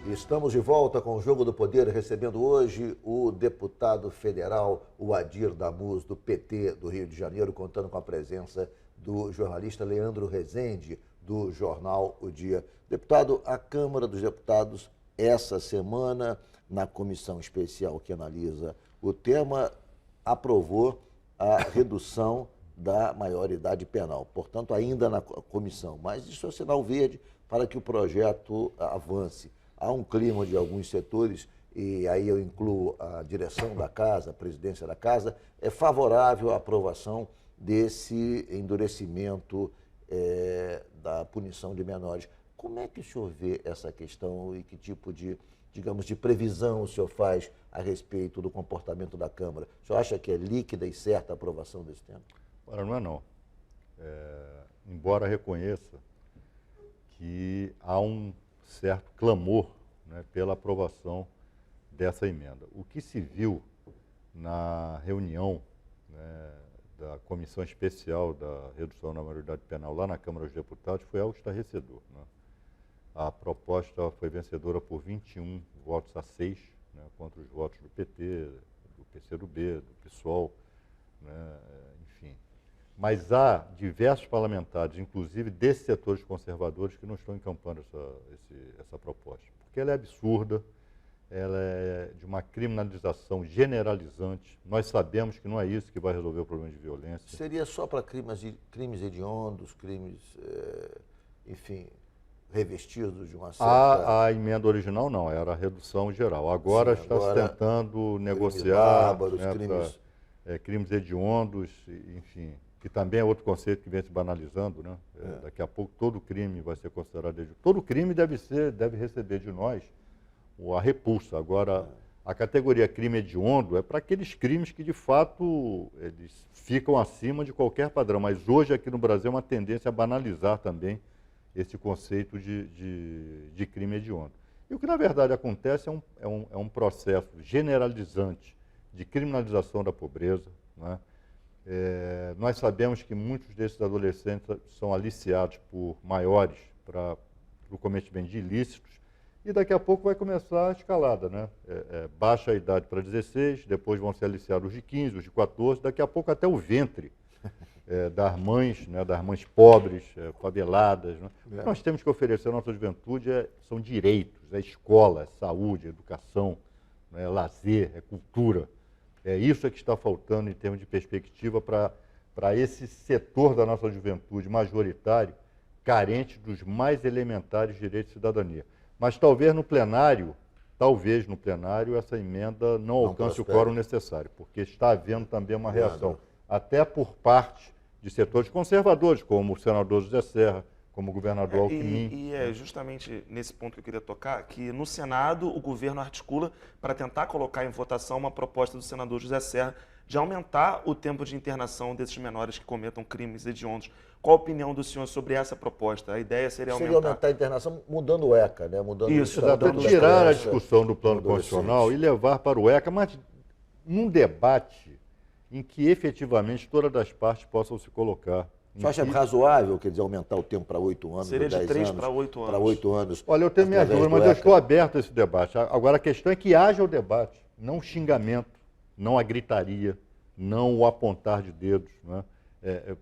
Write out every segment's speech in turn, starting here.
Estamos de volta com o Jogo do Poder, recebendo hoje o deputado federal, o Adir Damus, do PT do Rio de Janeiro, contando com a presença do jornalista Leandro Rezende, do jornal O Dia. Deputado, a Câmara dos Deputados, essa semana, na comissão especial que analisa o tema, aprovou a redução da maioridade penal. Portanto, ainda na comissão, mas isso é sinal verde para que o projeto avance. Há um clima de alguns setores, e aí eu incluo a direção da casa, a presidência da casa, é favorável à aprovação desse endurecimento da punição de menores. Como é que o senhor vê essa questão e que tipo de, digamos, de previsão o senhor faz a respeito do comportamento da Câmara? O senhor acha que é líquida e certa a aprovação desse tema? Ora, não é não. Embora reconheça que há um certo clamor, né, pela aprovação dessa emenda. O que se viu na reunião, né, da Comissão Especial da Redução da Maioridade Penal lá na Câmara dos Deputados foi algo estarrecedor, né? A proposta foi vencedora por 21 votos a 6, né, contra os votos do PT, do PCdoB, do PSOL, né, enfim. Mas há diversos parlamentares, inclusive desses setores conservadores, que não estão encampando essa proposta. Porque ela é absurda, ela é de uma criminalização generalizante. Nós sabemos que não é isso que vai resolver o problema de violência. Seria só para crimes hediondos, crimes, enfim, revestidos de uma certa... A emenda original não, era a redução geral. Agora Sim, está se tentando negociar, bárbaros, né, crimes... crimes hediondos, enfim, que também é outro conceito que vem se banalizando, né? Daqui a pouco todo crime vai ser considerado hediondo. Todo crime deve receber de nós a repulsa. Agora, a categoria crime hediondo é para aqueles crimes que, de fato, eles ficam acima de qualquer padrão. Mas hoje, aqui no Brasil, é uma tendência a banalizar também esse conceito de crime hediondo. E o que, na verdade, acontece é um processo generalizante de criminalização da pobreza, né? Nós sabemos que muitos desses adolescentes são aliciados por maiores para o cometimento de ilícitos, e daqui a pouco vai começar a escalada, né? Baixa a idade para 16, depois vão ser aliciados os de 15, os de 14, daqui a pouco até o ventre das mães, né? Das mães pobres, faveladas, né? O que nós temos que oferecer à nossa juventude são direitos, escola, saúde, educação, né? Lazer, cultura. Isso é que está faltando em termos de perspectiva para esse setor da nossa juventude majoritário, carente dos mais elementares direitos de cidadania. Mas talvez no plenário, essa emenda não alcance o quórum necessário, porque está havendo também uma reação, até por parte de setores conservadores, como o senador José Serra, como o governador Alckmin. E é justamente nesse ponto que eu queria tocar, que no Senado o governo articula para tentar colocar em votação uma proposta do senador José Serra de aumentar o tempo de internação desses menores que cometam crimes hediondos. Qual a opinião do senhor sobre essa proposta? A ideia seria aumentar a internação mudando o ECA, né? Mudando isso, tirar a discussão do plano constitucional e levar para o ECA, mas num debate em que efetivamente todas as partes possam se colocar. Você acha razoável, quer dizer, aumentar o tempo para 8 anos? Seria de 3 para 8 anos. Para 8 anos. Olha, eu tenho minha dúvida, mas eu estou aberto a esse debate. Agora, a questão é que haja o debate, não o xingamento, não a gritaria, não o apontar de dedos, né?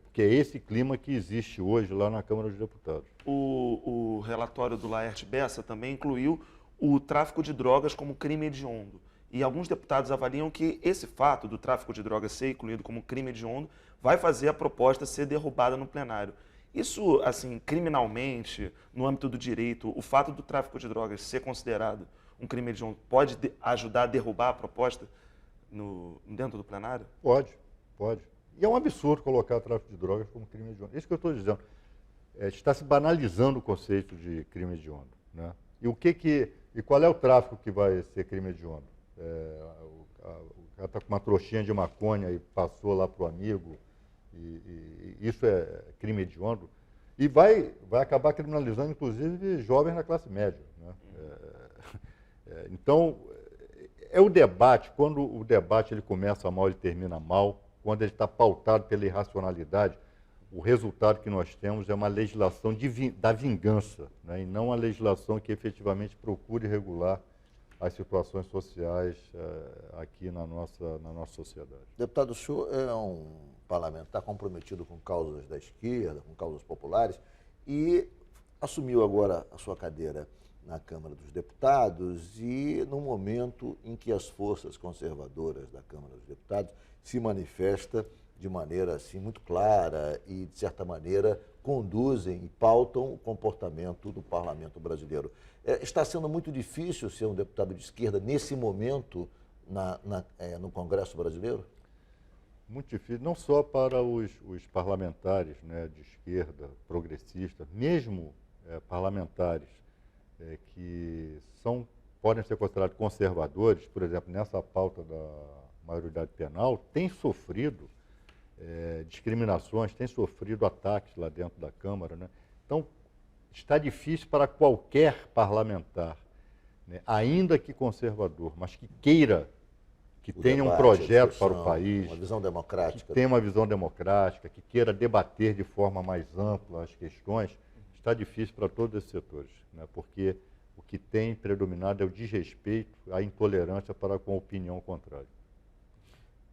Porque é esse clima que existe hoje lá na Câmara dos Deputados. O relatório do Laerte Bessa também incluiu o tráfico de drogas como crime hediondo. E alguns deputados avaliam que esse fato do tráfico de drogas ser incluído como crime hediondo vai fazer a proposta ser derrubada no plenário. Isso, assim, criminalmente, no âmbito do direito, o fato do tráfico de drogas ser considerado um crime hediondo pode ajudar a derrubar a proposta dentro do plenário? Pode. E é um absurdo colocar o tráfico de drogas como crime hediondo. Isso que eu estou dizendo. Está se banalizando o conceito de crime hediondo, né? E qual é o tráfico que vai ser crime hediondo? O cara está com uma trouxinha de maconha e passou lá para o amigo, e isso é crime hediondo. E vai acabar criminalizando, inclusive, jovens na classe média, né? Então, é o debate. Quando o debate ele começa mal, ele termina mal. Quando ele está pautado pela irracionalidade, o resultado que nós temos é uma legislação da vingança, né, e não uma legislação que efetivamente procure regular as situações sociais aqui na nossa sociedade. Deputado, o senhor é um parlamentar comprometido com causas da esquerda, com causas populares, e assumiu agora a sua cadeira na Câmara dos Deputados e no momento em que as forças conservadoras da Câmara dos Deputados se manifestam de maneira assim muito clara e, de certa maneira, conduzem e pautam o comportamento do parlamento brasileiro. Está sendo muito difícil ser um deputado de esquerda nesse momento no Congresso brasileiro? Muito difícil, não só para os parlamentares, né, de esquerda, progressistas, mesmo parlamentares que podem ser considerados conservadores, por exemplo, nessa pauta da maioridade penal, têm sofrido discriminações, têm sofrido ataques lá dentro da Câmara, né? Então, está difícil para qualquer parlamentar, né, ainda que conservador, mas que queira, que tenha um projeto para o país, uma visão democrática, que tenha uma visão democrática, que queira debater de forma mais ampla as questões, está difícil para todos esses setores, né, porque o que tem predominado é o desrespeito, a intolerância para com a opinião contrária.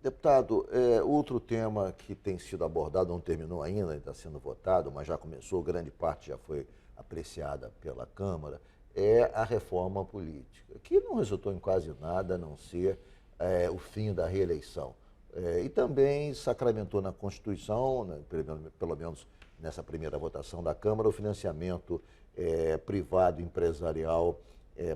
Deputado, outro tema que tem sido abordado, não terminou ainda, está sendo votado, mas já começou, grande parte já foi apreciada pela Câmara, é a reforma política, que não resultou em quase nada, a não ser o fim da reeleição. E também sacramentou na Constituição, né, pelo menos nessa primeira votação da Câmara, o financiamento privado empresarial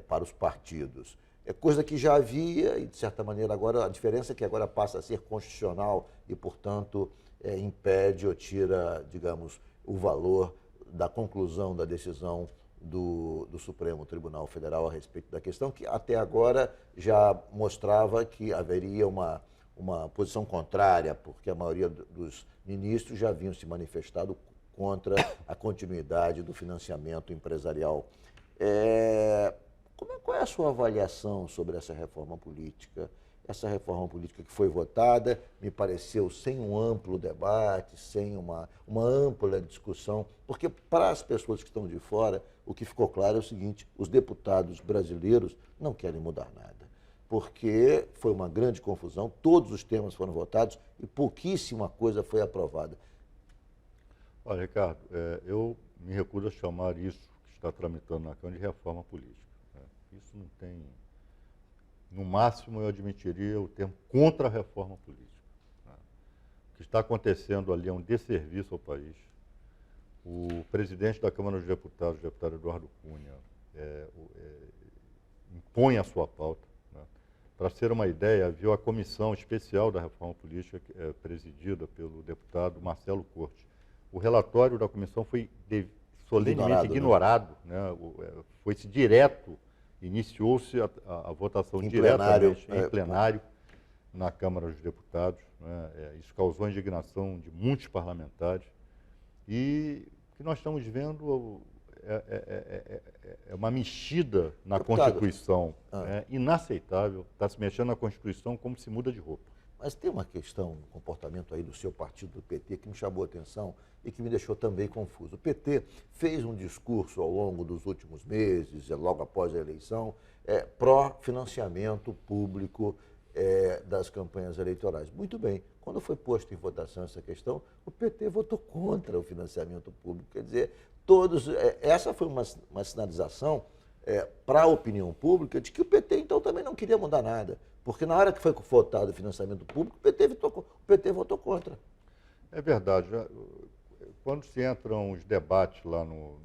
para os partidos. É coisa que já havia e, de certa maneira, agora a diferença é que agora passa a ser constitucional e, portanto, impede ou tira, digamos, o valor da conclusão da decisão do Supremo Tribunal Federal a respeito da questão, que até agora já mostrava que haveria uma posição contrária, porque a maioria dos ministros já haviam se manifestado contra a continuidade do financiamento empresarial. Qual é a sua avaliação sobre essa reforma política? Essa reforma política que foi votada, me pareceu sem um amplo debate, sem uma ampla discussão, porque para as pessoas que estão de fora, o que ficou claro é o seguinte: os deputados brasileiros não querem mudar nada, porque foi uma grande confusão, todos os temas foram votados e pouquíssima coisa foi aprovada. Olha, Ricardo, eu me recuso a chamar isso que está tramitando na Câmara de reforma política. Isso não tem... No máximo, eu admitiria o termo contra-reforma política. O que está acontecendo ali é um desserviço ao país. O presidente da Câmara dos Deputados, o deputado Eduardo Cunha, impõe a sua pauta. Né? Para ser uma ideia, havia a comissão especial da reforma política, presidida pelo deputado Marcelo Cortes. O relatório da comissão foi solenemente ignorado, né? Foi-se direto. Iniciou-se a votação diretamente em plenário na Câmara dos Deputados. Né? Isso causou indignação de muitos parlamentares. E o que nós estamos vendo é uma mexida na Constituição inaceitável. Está se mexendo na Constituição como se muda de roupa. Mas tem uma questão no comportamento aí do seu partido, do PT, que me chamou a atenção e que me deixou também confuso. O PT fez um discurso ao longo dos últimos meses, logo após a eleição, pró-financiamento público das campanhas eleitorais. Muito bem, quando foi posto em votação essa questão, o PT votou contra o financiamento público. Quer dizer, essa foi uma sinalização para a opinião pública de que o PT, então, também não queria mudar nada. Porque na hora que foi votado o financiamento público, o PT votou contra. É verdade. Quando se entram os debates lá no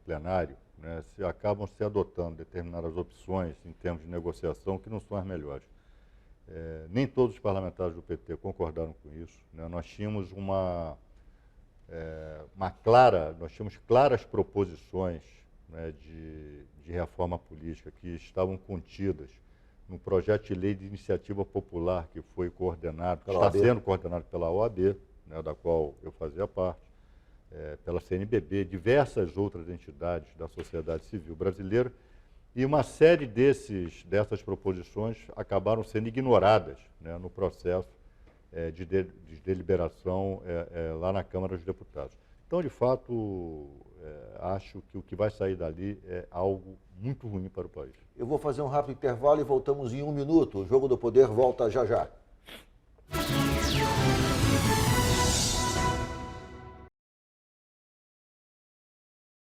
plenário, né, acabam se adotando determinadas opções em termos de negociação que não são as melhores. Nem todos os parlamentares do PT concordaram com isso. Né? Nós tínhamos claras proposições, né, de reforma política que estavam contidas no projeto de lei de iniciativa popular que foi coordenado, que está sendo coordenado pela OAB, né, da qual eu fazia parte, pela CNBB, diversas outras entidades da sociedade civil brasileira, e uma série dessas proposições acabaram sendo ignoradas, né, no processo de deliberação lá na Câmara dos Deputados. Então, de fato, acho que o que vai sair dali é algo muito ruim para o país. Eu vou fazer um rápido intervalo e voltamos em 1 minuto. O Jogo do Poder volta já já.